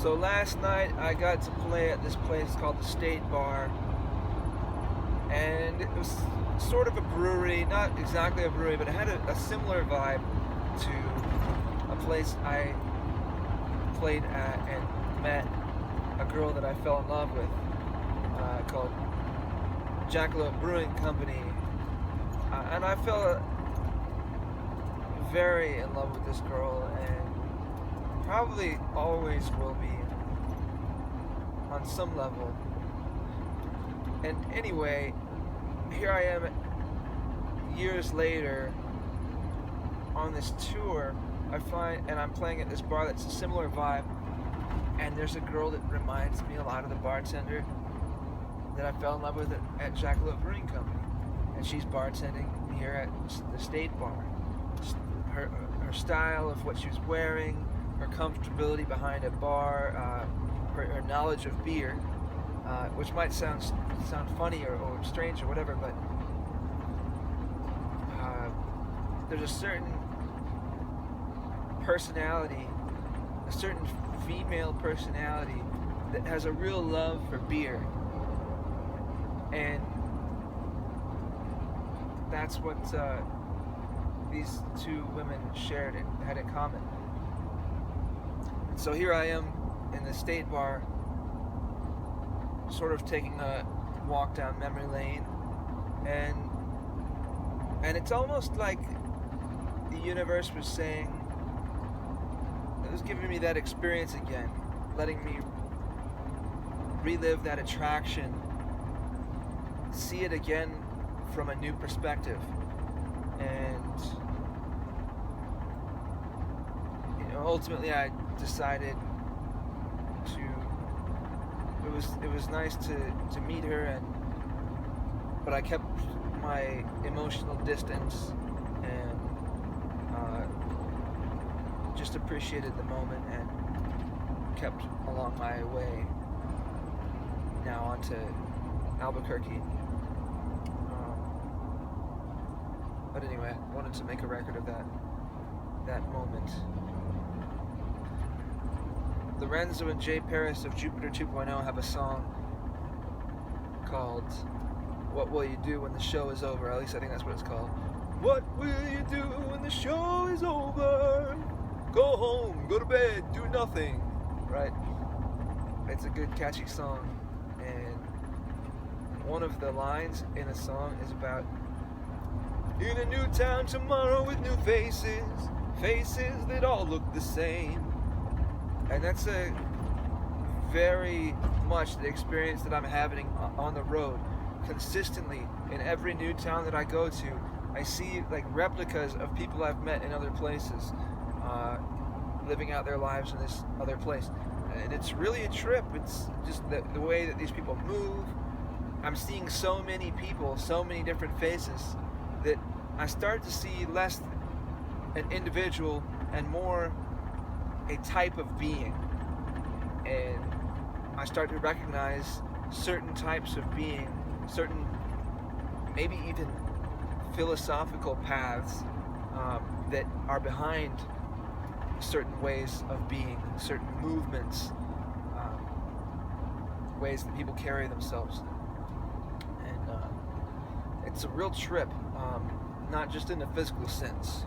So last night I got to play at this place called the State Bar, and it was sort of a brewery, not exactly a brewery, but it had a similar vibe to a place I played at and met a girl that I fell in love with, called Jackalope Brewing Company, and I fell very in love with this girl, and probably always will be on some level. And anyway, here I am years later on this tour. I'm playing at this bar that's a similar vibe, and there's a girl that reminds me a lot of the bartender that I fell in love with at Jackalope Brewing Company, and she's bartending here at the State Bar. Her style of what she was wearing, her comfortability behind a bar, her knowledge of beer, which might sound funny or strange or whatever, but there's a certain personality, a certain female personality that has a real love for beer, and that's what these two women had in common. And so here I am in the State Bar, sort of taking a walk down memory lane, and it's almost like the universe was saying, it was giving me that experience again, letting me relive that attraction, see it again from a new perspective. And ultimately I decided it was nice to meet her, but I kept my emotional distance and just appreciated the moment and kept along my way now onto Albuquerque. But anyway, I wanted to make a record of that moment. Lorenzo and Jay Paris of Jupiter 2.0 have a song called "What Will You Do When the Show Is Over?" At least I think that's what it's called. What will you do when the show is over? Go home, go to bed, do nothing. Right? It's a good, catchy song. And one of the lines in the song is about, in a new town tomorrow with new faces, faces that all look the same. And that's a very much the experience that I'm having on the road. Consistently, in every new town that I go to, I see like replicas of people I've met in other places, living out their lives in this other place. And it's really a trip. It's just the way that these people move. I'm seeing so many people, so many different faces, that I start to see less an individual and more a type of being. And I start to recognize certain types of being, certain maybe even philosophical paths that are behind certain ways of being, certain movements, ways that people carry themselves. And it's a real trip, not just in a physical sense.